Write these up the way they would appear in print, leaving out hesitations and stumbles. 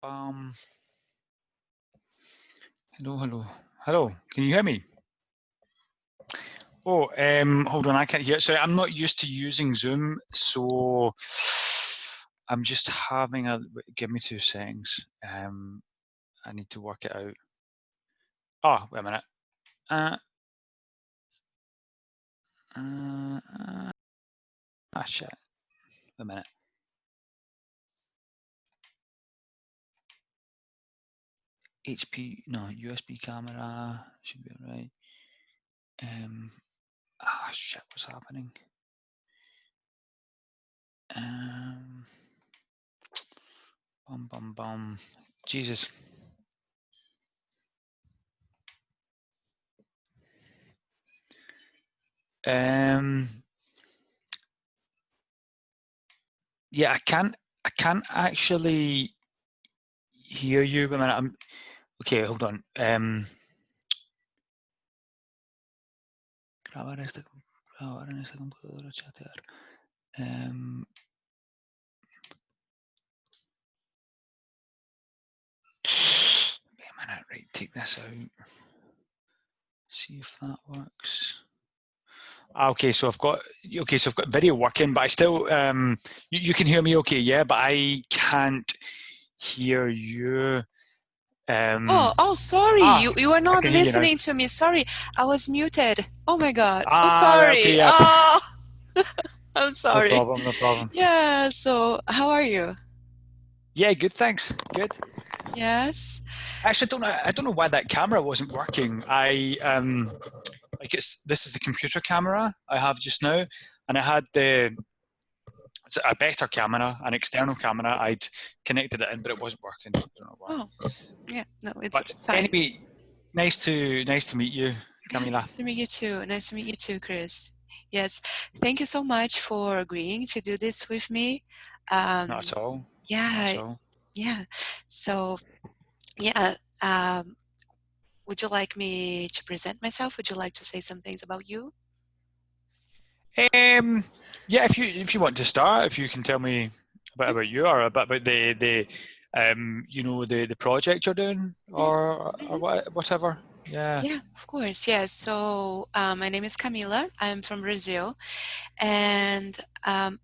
Um, hello. Can you hear me? Oh, hold on, I can't hear. Sorry, I'm not used to using Zoom, so I'm just having a. Give me 2 seconds. I need to work it out. Oh, wait a minute. Shit. Wait a minute. USB camera should be alright. Shit, what's happening? Jesus. Yeah, I can't actually hear you. Wait a minute. Okay, hold on. Grabar en esta computadora, chatear. Wait a minute, right, take this out. See if that works. Okay, so I've got video working, but I still you can hear me okay, yeah, but I can't hear you. Sorry, you are not listening to me. Sorry, I was muted. Oh my God, so sorry. Okay, yeah. Oh, I'm sorry. No problem. Yeah, so how are you? Yeah, good, thanks. Good. Yes. Actually, I don't know why that camera wasn't working. This is the computer camera I have just now, and I had it's a better camera, an external camera. I'd connected it in, but it wasn't working. I don't know why. Oh, yeah, no, it's But fine. anyway, nice to meet you, Camila. Nice to meet you too. Nice to meet you too, Chris. Yes, thank you so much for agreeing to do this with me. Not at all. Yeah, Not at all. yeah. So, yeah. Would you like me to present myself? Would you like to say some things about you? Yeah, if you want to start, if you can tell me a bit about you or a bit about the project you're doing or whatever. Yeah. Yeah, of course. Yeah. So my name is Camila. I'm from Brazil, and I'm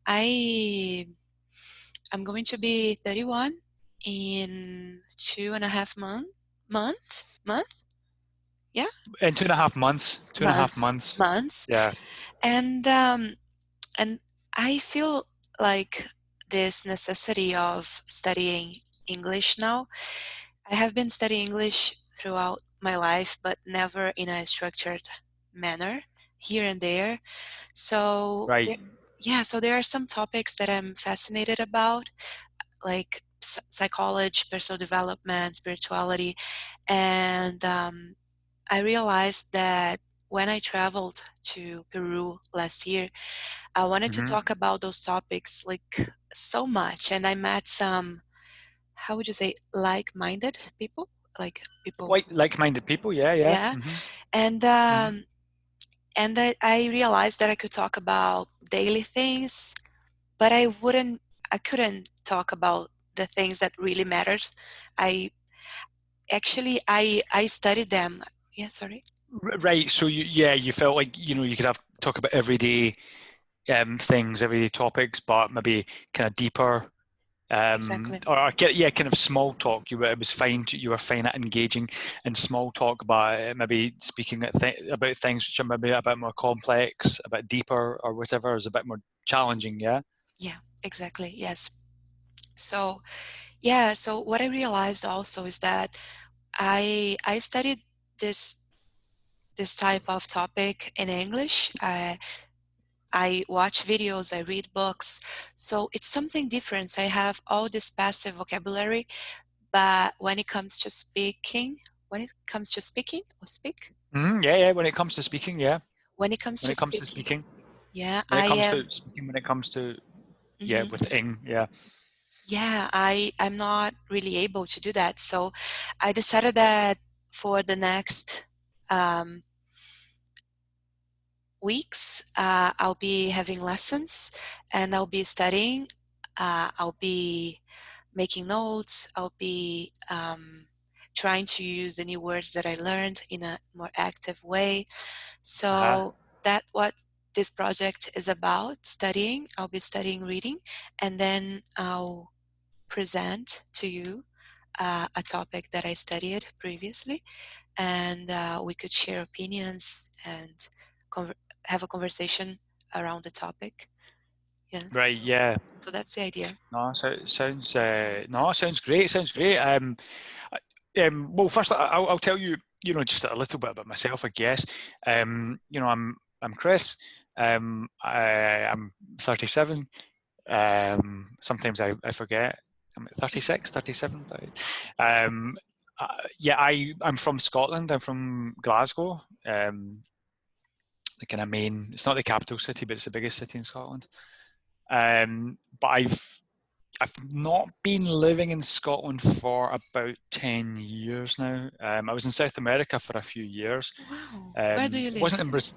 going to be 31 in 2.5 months. Yeah. In 2.5 months. 2.5 months. Months. Yeah. And I feel like this necessity of studying English now. I have been studying English throughout my life, but never in a structured manner, here and there. So Right. so there are some topics that I'm fascinated about, like psychology, personal development, spirituality, and I realized that when I traveled to Peru last year, I wanted to talk about those topics like so much, and I met some, how would you say, like-minded people, like people. Like-minded people. Yeah. Yeah, and I realized that I could talk about daily things, but I couldn't talk about the things that really mattered. I studied them. Yeah, sorry. Right. So you felt like you could talk about everyday things, everyday topics, but maybe kind of deeper. Exactly. Kind of small talk. It was fine. You were fine at engaging in small talk, but maybe speaking about things which are maybe a bit more complex, a bit deeper, or whatever is a bit more challenging. Yeah. Yeah, exactly. Yes. So, yeah. So what I realized also is that I studied this type of topic in English. I watch videos, I read books. So it's something different. I have all this passive vocabulary, but when it comes to speaking, or speak? Yeah. When it comes to speaking, yeah. When it comes When to it comes to speaking, speaking, yeah, when it I comes am. to speaking, when it comes to Mhm. with ing, yeah. Yeah, I'm not really able to do that. So I decided that for the next weeks, I'll be having lessons and I'll be studying. I'll be making notes. I'll be trying to use the new words that I learned in a more active way. So that's what this project is about, studying. I'll be studying reading, and then I'll present to you a topic that I studied previously, and we could share opinions and have a conversation around the topic. Yeah. Right. Yeah. So that's the idea. No, sounds great. Sounds great. Well, first I'll tell you, just a little bit about myself, I guess. I'm Chris. I'm 37. Sometimes I forget. I'm 36, 37. I'm from Scotland. I'm from Glasgow. The kind of main. It's not the capital city, but it's the biggest city in Scotland. But I've not been living in Scotland for about 10 years now. I was in South America for a few years. Wow. Where do you live?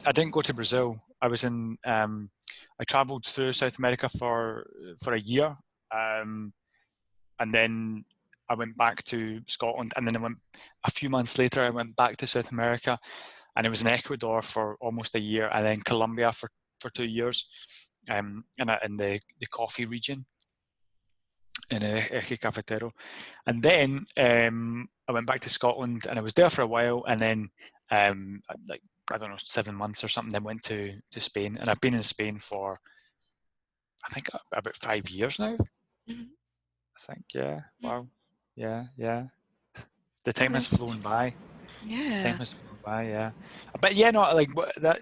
I didn't go to Brazil. I was in. I travelled through South America for a year, and then I went back to Scotland, and then a few months later. I went back to South America, and I was in Ecuador for almost a year, and then Colombia for 2 years, in the coffee region. In Eje Cafetero, and then I went back to Scotland, and I was there for a while, and then I don't know, 7 months or something. Then went to Spain, and I've been in Spain for I think about 5 years now. Mm-hmm. I think, yeah. Wow, yeah. The time has flown by. Yeah. Time has flown by, yeah. But yeah, no, like that.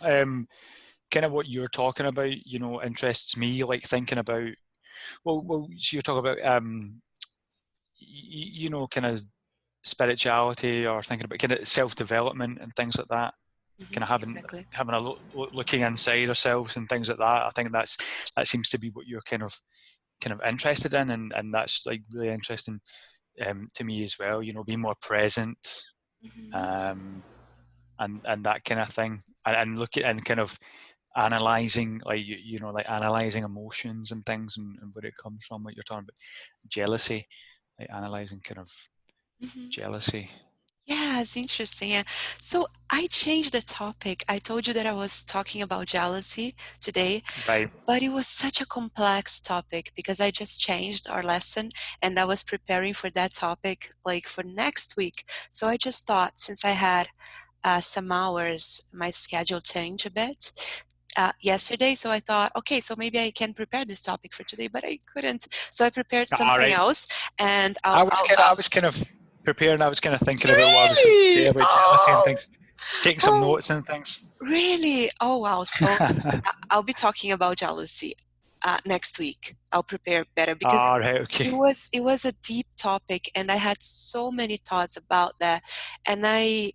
Kind of what you're talking about, interests me. Like thinking about. Well, so you're talking about, kind of spirituality, or thinking about kind of self-development and things like that. Mm-hmm, kind of having a looking inside ourselves and things like that. I think that seems to be what you're kind of interested in, and that's like really interesting to me as well. Being more present, and that kind of thing, and looking and kind of analyzing, like analyzing emotions and things, and where it comes from. What you're talking about, jealousy, like analyzing kind of jealousy. Yeah, it's interesting. Yeah. So I changed the topic. I told you that I was talking about jealousy today, right? But it was such a complex topic because I just changed our lesson, and I was preparing for that topic like for next week. So I just thought, since I had some hours, my schedule changed a bit yesterday. So I thought, okay, so maybe I can prepare this topic for today, but I couldn't. So I prepared something else, and I was kind of preparing. I was kind of thinking about what I was going to say about jealousy and things, taking some notes and things. Really? Oh wow! So I'll be talking about jealousy next week. I'll prepare better because it was a deep topic, and I had so many thoughts about that, and I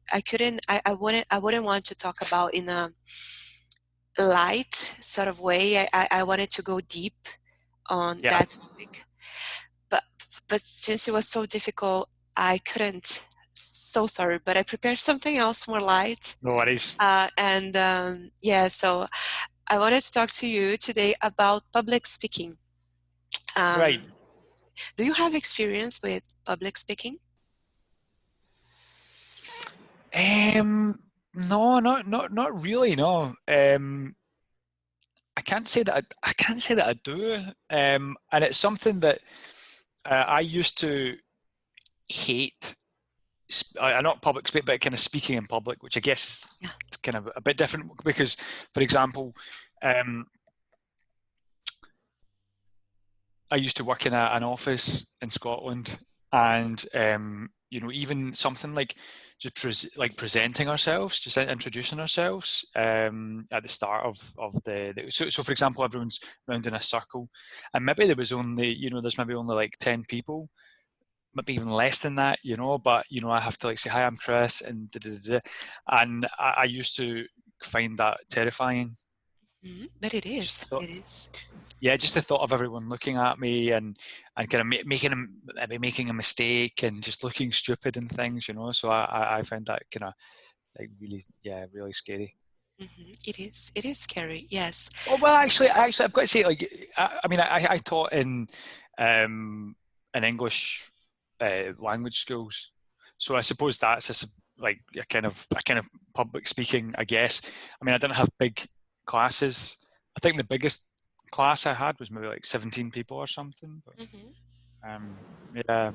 wouldn't want to talk about in a light sort of way. I wanted to go deep on that topic, but since it was so difficult, I couldn't. So sorry, but I prepared something else more light. No worries. So I wanted to talk to you today about public speaking. Right. Do you have experience with public speaking? No, not really. No. I can't say that I do. And it's something that I used to hate. Not public speaking, but kind of speaking in public, which I guess is kind of a bit different because, for example, I used to work in an office in Scotland, and even something like just presenting ourselves, just introducing ourselves at the start of the so for example, everyone's round in a circle, and maybe there was only there's maybe only like 10 people. Maybe even less than that, but I have to say, hi, I'm Chris, and and I used to find that terrifying. Mm-hmm. But it is. It is. Yeah, just the thought of everyone looking at me and kind of making a mistake and just looking stupid and things, So I find that kind of like really scary. Mm-hmm. It is scary. Yes. Oh, well, actually, I've got to say, like, I taught in in English language schools. So I suppose that's like a kind of public speaking, I guess. I mean, I didn't have big classes. I think the biggest class I had was maybe like 17 people or something. But, yeah.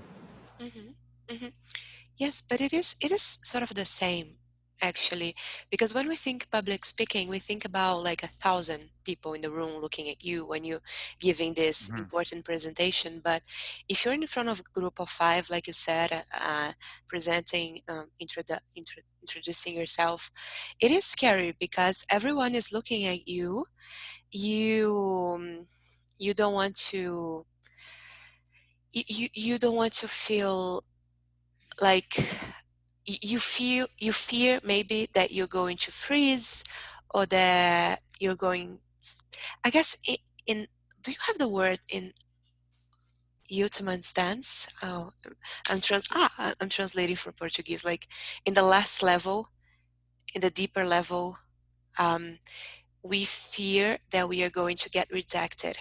Yes, but it is sort of the same, actually, because when we think public speaking, we think about like 1,000 people in the room looking at you when you're giving this important presentation. But if you're in front of a group of 5, like you said, presenting, introducing yourself, it is scary because everyone is looking at you. You don't want to. You don't want to feel like you fear maybe that you're going to freeze or that you're going, I guess in do you have the word in ultimate stance? Oh, I'm translating for Portuguese, like in the last level, in the deeper level, we fear that we are going to get rejected.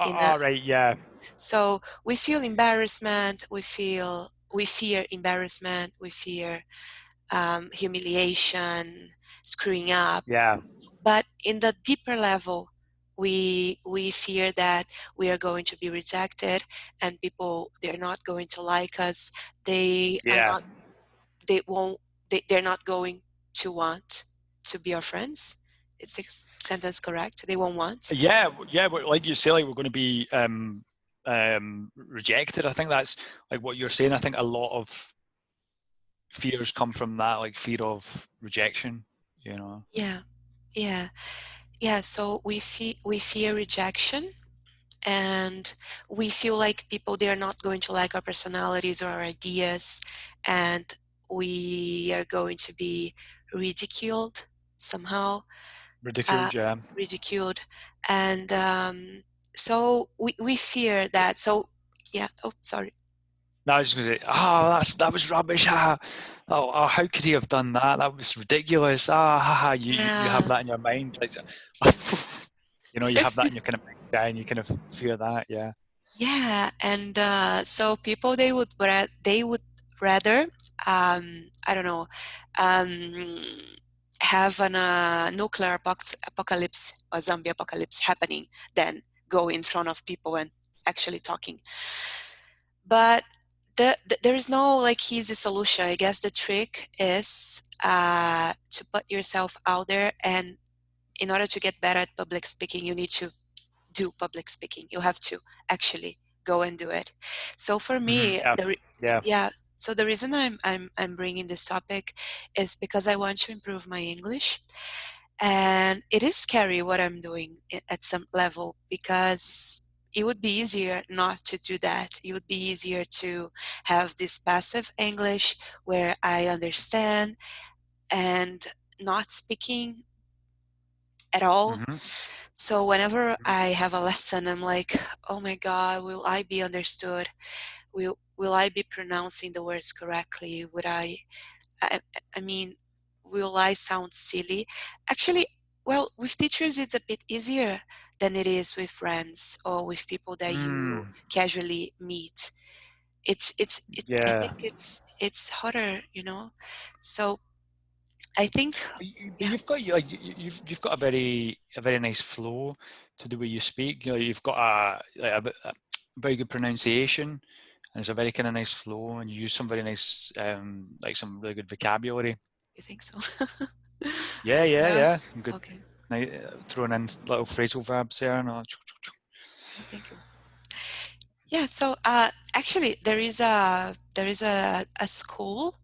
Right, yeah. So we feel embarrassment, we fear embarrassment, we fear humiliation, screwing up. Yeah. But in the deeper level, we fear that we are going to be rejected and people, they're not going to like us. They're not going to want to be our friends. Is this sentence correct? They won't want? Yeah, but like you say, like we're going to be rejected. I think that's like what you're saying. I think a lot of fears come from that, like fear of rejection, you know. Yeah, so we fear rejection, and we feel like people, they're not going to like our personalities or our ideas, and we are going to be ridiculed somehow. Ridiculed. And so we fear that. So yeah. Oh, sorry. No, I was just going to say, that was rubbish. How could he have done that? That was ridiculous. You have that in your mind. Like, you know, you have that in your kind of mind, and you kind of fear that, yeah. Yeah, and so people, they would rather, I don't know, have a nuclear apocalypse or zombie apocalypse happening than go in front of people and actually talking. But there is no like easy solution. I guess the trick is to put yourself out there, and in order to get better at public speaking, you need to do public speaking. You have to actually go and do it. So for me, so the reason I'm bringing this topic is because I want to improve my English, and it is scary what I'm doing at some level, because it would be easier not to do that. It would be easier to have this passive English where I understand and not speaking at all. So whenever I have a lesson, I'm like, oh my God, will I be understood? Will I be pronouncing the words correctly? I mean, will I sound silly? Actually, well, with teachers, it's a bit easier than it is with friends or with people that you casually meet. I think it's harder, you know? So I think you've got a very nice flow to the way you speak. You know, you've got a very good pronunciation, and it's a very kind of nice flow, and you use some very nice like some really good vocabulary. You think so? Yeah. Some good. Okay. Throwing in little phrasal verbs there and all. Thank you. Yeah. So actually, there is a school.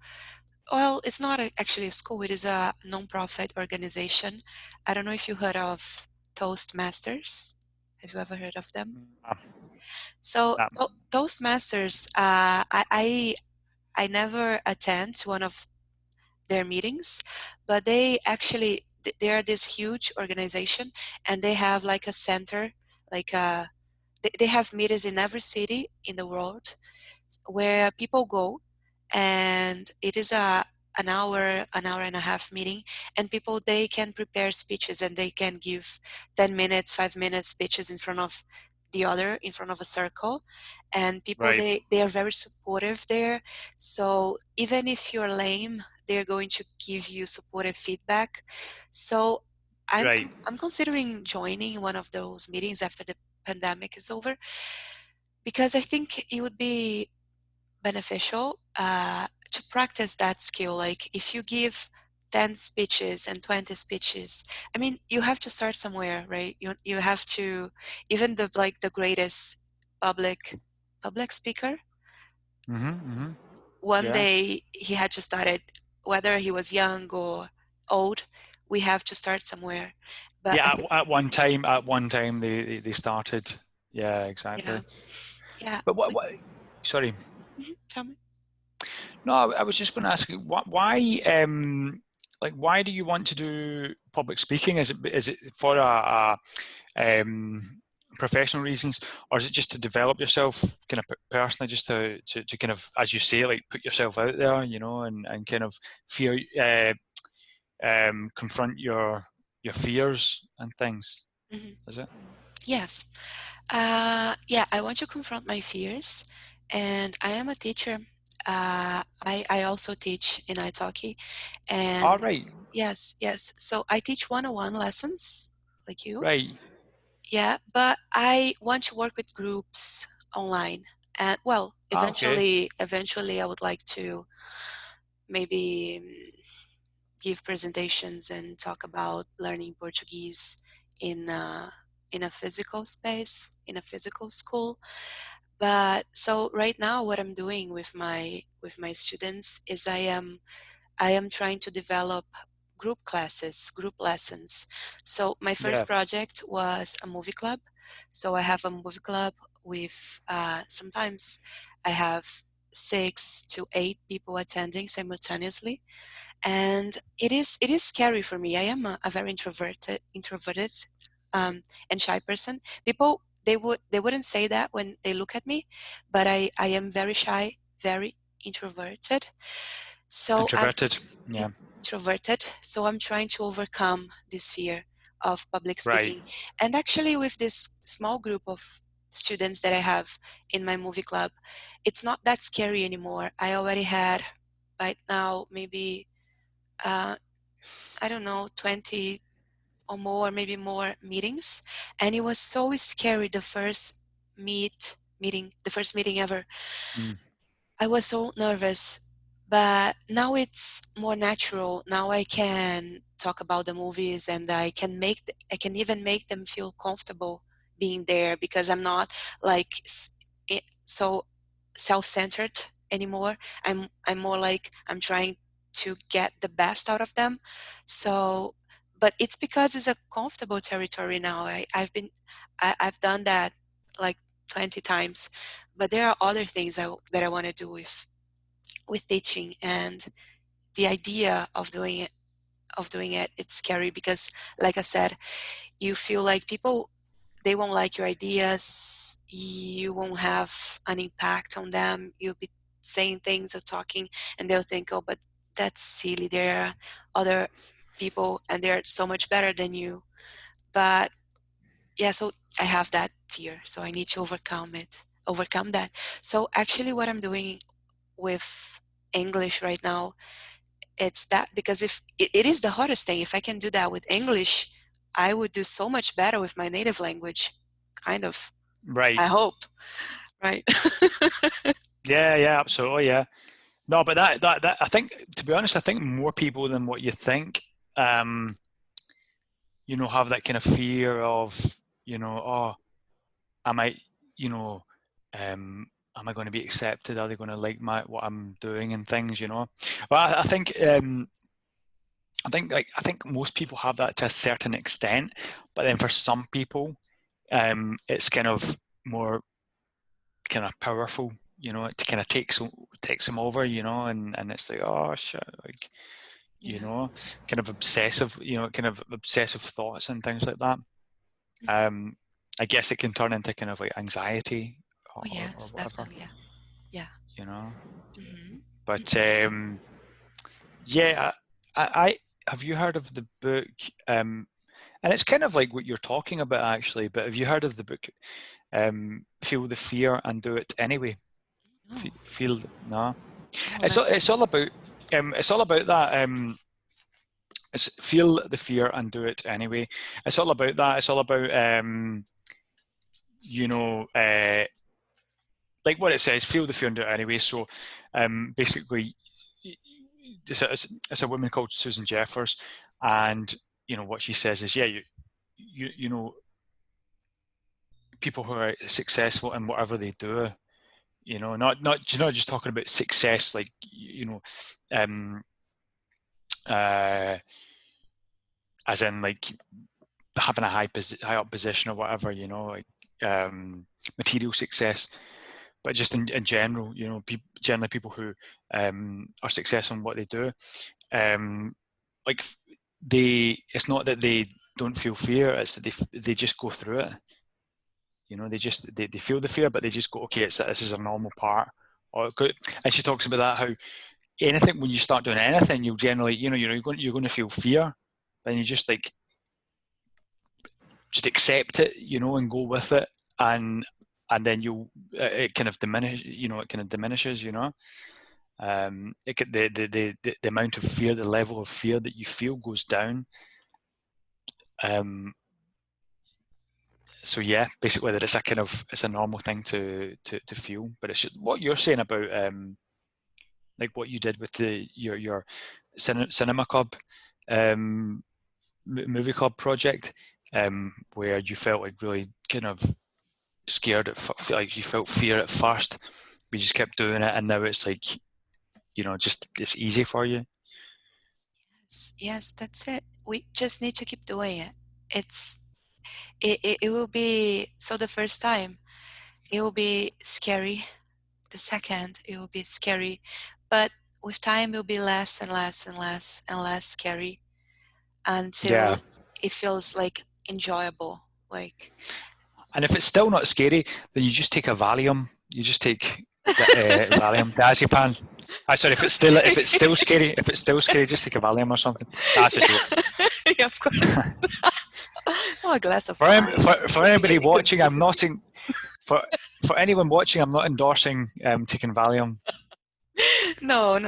Well, it's not actually a school. It is a non-profit organization. I don't know if you heard of Toastmasters. Have you ever heard of them? So Toastmasters, I never attend one of their meetings, but they are this huge organization, and they have like a center, like they have meetings in every city in the world where people go, and it is an hour and a half meeting, and people, they can prepare speeches, and they can give 10 minutes, 5 minutes speeches in front of the other in front of a circle, and people Right. they are very supportive there. So even if you're lame, they're going to give you supportive feedback. So Right. I'm considering joining one of those meetings after the pandemic is over, because I think it would be beneficial to practice that skill. Like if you give 10 speeches and 20 speeches, I mean, you have to start somewhere, right? You have to, even the like the greatest public speaker, one Yeah. day he had to start it, whether he was young or old. We have to start somewhere. But Yeah. At one time, they started. Yeah. yeah, Exactly. yeah. But what? Sorry. Tell me. No, I was just going to ask you why. Like, why do you want to do public speaking? Is it for professional reasons, or is it just to develop yourself kind of personally, just to kind of, as you say, like put yourself out there, you know, and kind of fear, confront your fears and things? Mhm. Is it? Yes. Yeah, I want to confront my fears, and I am a teacher. I also teach in Italki, All and right, yes. So I teach one-on-one lessons, like you. right, Yeah, but I want to work with groups online, and well, okay, eventually, I would like to maybe give presentations and talk about learning Portuguese in in a physical space, in a physical school. But so right now, what I'm doing with my students is I am trying to develop group classes, group lessons. So my yeah, first project was a movie club. So I have a movie club with sometimes I have 6 to 8 people attending simultaneously, and it is scary for me. I am a very introverted and shy person. People they wouldn't say that when they look at me, but I am very shy, very introverted. So I'm introverted, yeah, introverted. So I'm trying to overcome this fear of public right, speaking. And actually, with this small group of students that I have in my movie club, it's not that scary anymore. I already had right now maybe uh, I don't know, 20 or more, maybe more meetings. And it was so scary the first the first meeting ever. mm, I was so nervous, but now it's more natural. Now I can talk about the movies, and I can even make them feel comfortable being there, because I'm not like so self-centered anymore. I'm more like I'm trying to get the best out of them. So, but it's because it's a comfortable territory now. I've done that like 20 times, but there are other things that I want to do with teaching, and the idea of doing it, it's scary because, like I said, you feel like people, they won't like your ideas, you won't have an impact on them, you'll be saying things or talking, and they'll think, oh, but that's silly, there are other people and they're so much better than you. But yeah, so I have that fear, so I need to overcome that. So actually what I'm doing with English right now, it's that, because if it is the hardest thing, if I can do that with English, I would do so much better with my native language, kind of. right, I hope, right? yeah, absolutely, yeah. No, but that I think, to be honest, I think more people than what you think, um, you know, have that kind of fear of, you know, oh, am I, you know, am I going to be accepted? Are they going to like what I'm doing and things, you know? Well, I think most people have that to a certain extent, but then for some people, it's kind of more kind of powerful, you know. It kind of takes them over, you know, and it's like, oh shit, like, you Yeah. know, kind of obsessive, you know, kind of obsessive thoughts and things like that. Um, I guess it can turn into kind of like anxiety Oh or yes, whatever, definitely. Yeah. Yeah. you know. Hmm. But yeah, I have you heard of the book? And it's kind of like what you're talking about, actually. But have you heard of the book, Feel the Fear and Do It Anyway? No, Feel, no. no, It's all about that. It's feel the fear and do it anyway. It's all about that. It's all about like what it says, feel the fear and do it anyway. So basically, it's a woman called Susan Jeffers, and what she says is, yeah, you know, people who are successful in whatever they do, not just talking about success, like as in like having a high up position or whatever, like material success, but just in general, generally people who are successful in what they do, like it's not that they don't feel fear, it's that they just go through it. They feel the fear, but they just go, okay, this is a normal part. And she talks about that, how anything, when you start doing anything, you'll generally, you're going to feel fear, then you just accept it, and go with it, and then it kind of diminishes, the amount of fear, the level of fear that you feel goes down. So yeah, basically that it's a normal thing to feel, but it's what you're saying about like what you did with your cinema club, movie club project, where you felt like really kind of scared, like you felt fear at first, but you just kept doing it, and now it's like, just it's easy for you. Yes, that's it. We just need to keep doing it. It will be, so the first time it will be scary, the second it will be scary, but with time it will be less and less and less and less scary until it feels like enjoyable. And if it's still not scary, then you just take a Valium. You just take Valium, diazepam. Sorry, if it's still scary, just take a Valium or something. That's a joke. Yeah, of course. Oh, a glass of wine. For anybody watching, I'm not for anyone watching, I'm not endorsing taking Valium. No.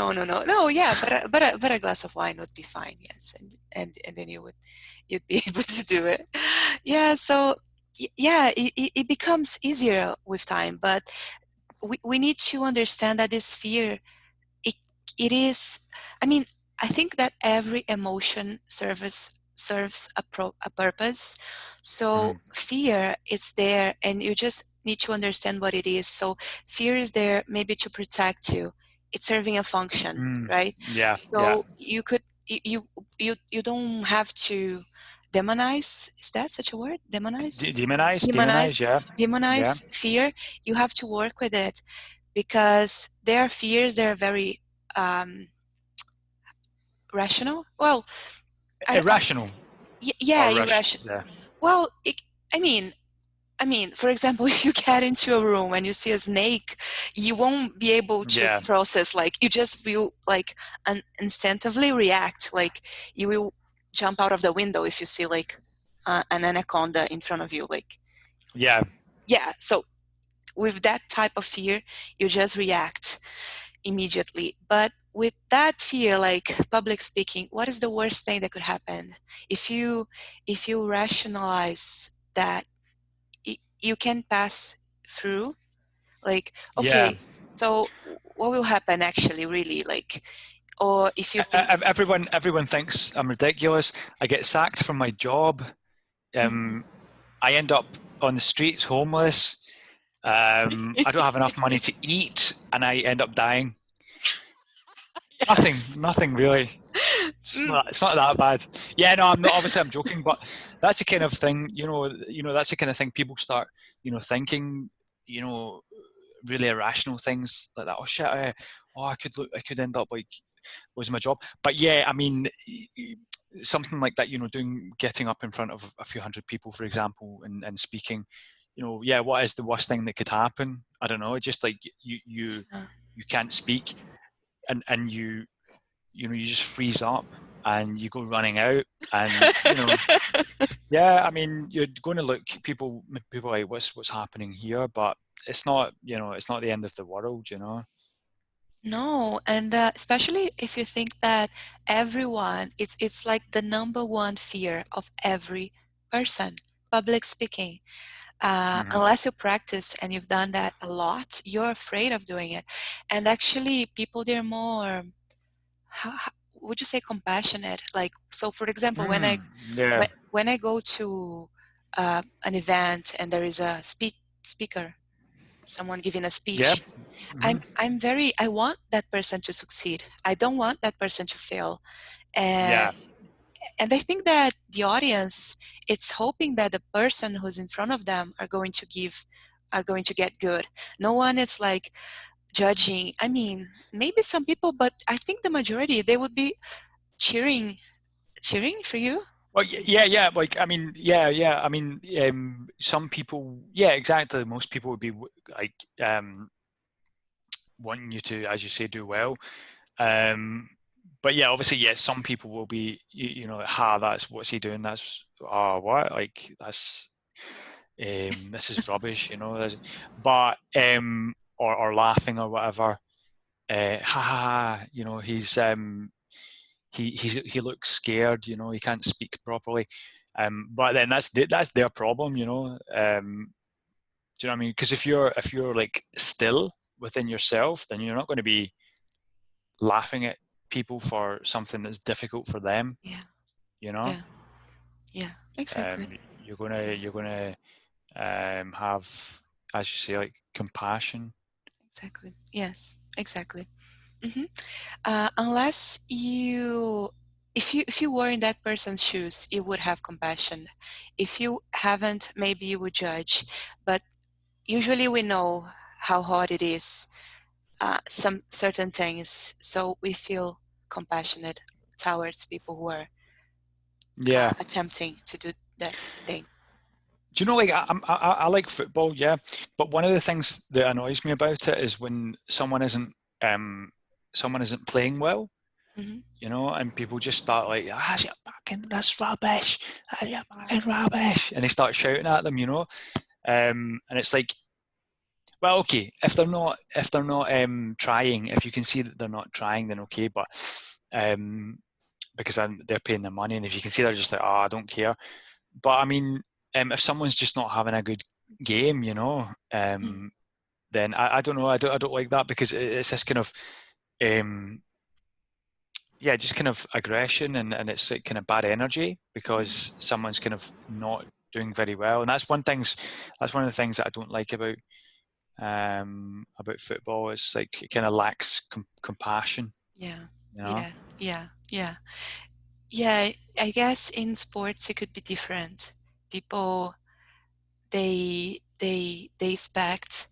Yeah, but a glass of wine would be fine. Yes, and then you'd be able to do it. Yeah. So yeah, it becomes easier with time, but we need to understand that this fear, it is. I mean, I think that every emotion serves a purpose. So fear is there, and you just need to understand what it is. So fear is there maybe to protect you. It's serving a function, right? Yeah. So you could you don't have to demonize. Is that such a word? Demonize. Demonize fear. You have to work with it, because there are fears that are very rational. Well, irrational. Irrational. Yeah. Well, I mean, for example, if you get into a room and you see a snake, you won't be able to process, like, you just will instinctively react, like you will jump out of the window if you see like an anaconda in front of you, like. Yeah. So with that type of fear, you just react immediately. But with that fear, like public speaking, what is the worst thing that could happen? If you rationalize that, you can pass through, like, okay, so what will happen actually, really, like, or if you think everyone thinks I'm ridiculous, I get sacked from my job, I end up on the streets homeless, I don't have enough money to eat, and I end up dying. Nothing really. It's not that bad. Yeah, no, I'm not. Obviously, I'm joking, but that's the kind of thing. That's the kind of thing people start, thinking. Really irrational things like that. Oh shit! I could end up like losing my job. But yeah, I mean, something like that. Getting up in front of a few hundred people, for example, and speaking. What is the worst thing that could happen? I don't know. Just like you can't speak. And you just freeze up and you go running out, and Yeah, I mean, you're going to look people like what's happening here, but it's not, it's not the end of the world, No, and especially if you think that everyone, it's like the number one fear of every person, public speaking. Hmm. Unless you practice and you've done that a lot, you're afraid of doing it. And actually, people, they're more, would you say, compassionate? Like, so for example, Yeah. when I go to an event and there is a speaker, someone giving a Yeah. speech, Hmm. I want that person to succeed. I don't want that person to fail. And Yeah. and I think that the audience, it's hoping that the person who's in front of them are going to get good. No one is like judging. I mean, maybe some people, but I think the majority, they would be cheering for you. Well, yeah. Like, I mean, yeah. I mean, some people, yeah, exactly. Most people would be like wanting you to, as you say, do well. But yeah, obviously, yeah, some people will be, that's what's he doing? That's what? Like this is rubbish, But or laughing or whatever. Ha ha ha! He looks scared. He can't speak properly. But then that's their problem. Do you know what I mean? Because if you're like still within yourself, then you're not going to be laughing at people for something that's difficult for them. Yeah, You know, yeah, yeah, exactly. you're gonna have, as you say, like compassion. Exactly. Yes, exactly. Hmm. Unless if you were in that person's shoes, you would have compassion. If you haven't, maybe you would judge. But usually we know how hard it is, some certain things, so we feel compassionate towards people who are Yeah. attempting to do that thing. Do you know, like I like football, yeah, but one of the things that annoys me about it is when um someone isn't playing well, Hmm. and people just start like, that's rubbish, you're fucking rubbish, and they start shouting at them, and it's like, well, okay, if they're not trying, if you can see that they're not trying, then okay, but um because they're paying their money, and if you can see they're just like, I don't care. But I mean, if someone's just not having a good game, then I don't know. I don't like that, because it's this kind of um, yeah, just kind of aggression, and it's like kind of bad energy because someone's kind of not doing very well, and that's one of the things that I don't like about football. It's like it kind of lacks compassion, Yeah, you know. yeah, yeah, yeah. Yeah, I guess in sports it could be different. People, they expect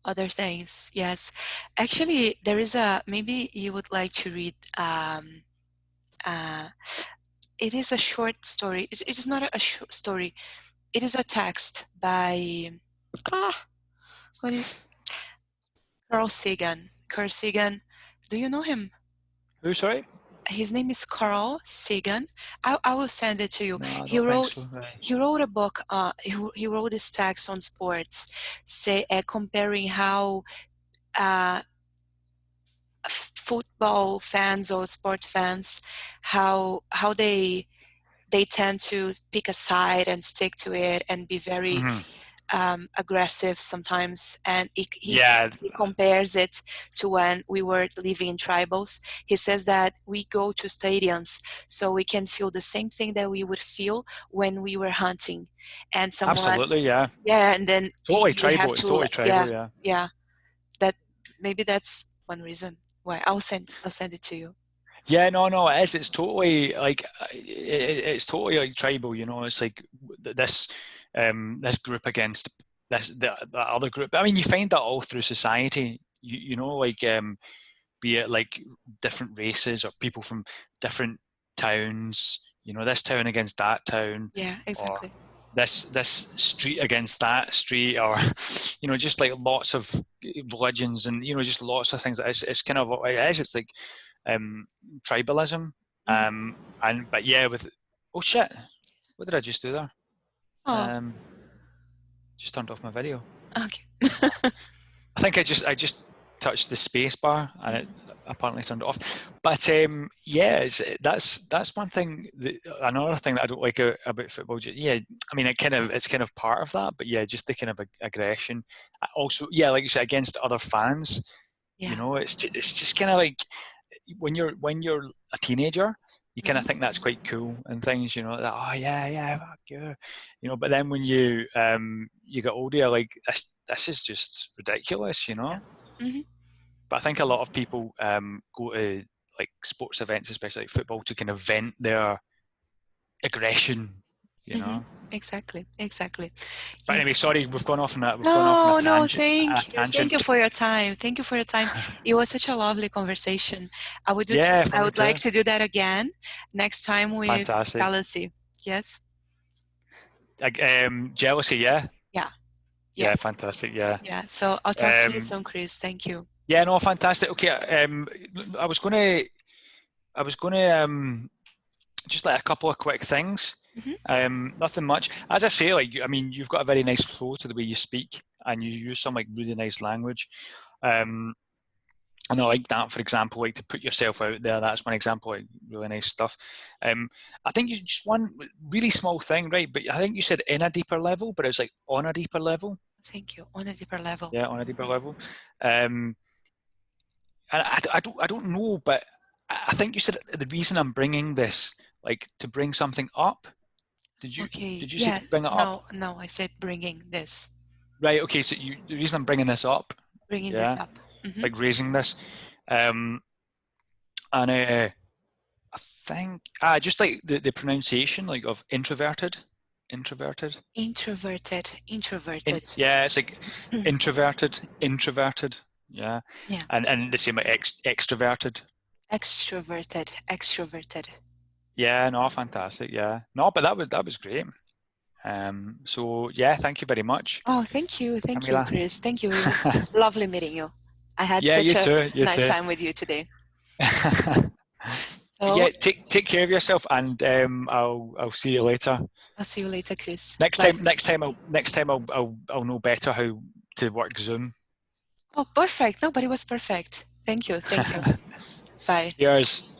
other things. Yes, actually, there is a, maybe you would like to read. Uh, it is a short story. It is not a short story. It is a text by ah, what is Carl Sagan. Carl Sagan. Do you know him? Who? Sorry? His name is Carl Sagan. I will send it to you. No, I He don't think wrote so. he wrote a book. He wrote this text on sports, say comparing how uh, football fans or sport fans, how they tend to pick a side and stick to it and be very Mhm. aggressive sometimes, and Yeah, he compares it to when we were living in tribals. He says that we go to stadiums so we can feel the same thing that we would feel when we were hunting, and someone, absolutely. Yeah, yeah, and then totally you have tribal. It's to, totally tribal. yeah, Yeah. yeah, that maybe that's one reason why I'll send it to you. Yeah, no, it is. It's totally like it's totally like tribal. It's like this group against the other group. I mean, you find that all through society. Like be it like different races or people from different towns. This town against that town, Yeah, or exactly. this street against that street, or just like lots of religions, and just lots of things. It's kind of it is. It's like um, tribalism, Mhm. and but yeah, with oh shit, What did I just do there? Oh, Just turned off my video. okay. I think I just touched the space bar and it apparently turned it off. But yeah, that's one thing. Another thing that I don't like about football. Yeah, I mean, it's kind of part of that. But yeah, just the kind of aggression. Also, yeah, like you said, against other fans. Yeah. You know, it's just kind of like when you're a teenager, you kind of think that's quite cool and things, you know, that, oh yeah, fuck yeah, you know. But then when you get older, you're like, this is just ridiculous, you know. Yeah. Mm-hmm. But I think a lot of people go to like sports events, especially like football, to kind of vent their aggression, you know. Exactly. But anyway, sorry, we've gone off on a No, tangent. thank you for your time. It was such a lovely conversation. I would For I me would too. like to do that again next time with Fantastic. jealousy. Yes. Jealousy, yeah. Yeah, Fantastic, yeah. Yeah. So I'll talk to you soon, Chris. Thank you. Yeah, no, fantastic. Okay, I was gonna just like a couple of quick things. Nothing much. As I say, like, I mean, you've got a very nice flow to the way you speak, and you use some like really nice language. And I like that. For example, like to put yourself out there. That's one example, like really nice stuff. I think you just one really small thing, right? But I think you said in a deeper level, but it was like on a deeper level. Thank you. On a deeper level. Yeah, on a deeper level. And I don't know, but I think you said the reason I'm bringing this, like to bring something up. Did you say to bring it up? No, I said bringing this. Right. Okay. So the reason I'm bringing this up. Bringing this up. Like raising this, and I think just like the pronunciation, like of introverted. Introverted. Yeah, it's like introverted. Yeah. And the same like extroverted. Extroverted. Yeah, no, fantastic. Yeah, no, but that was great. So yeah, thank you very much. Oh, thank you, Camila. Chris. Thank you. It was lovely meeting you. I had you such a nice too. time with you today. So, yeah, take care of yourself, and I'll see you later. I'll see you later, Chris. Next time I'll know better how to work Zoom. Oh, perfect. No, but it was perfect. Thank you. Bye. Cheers.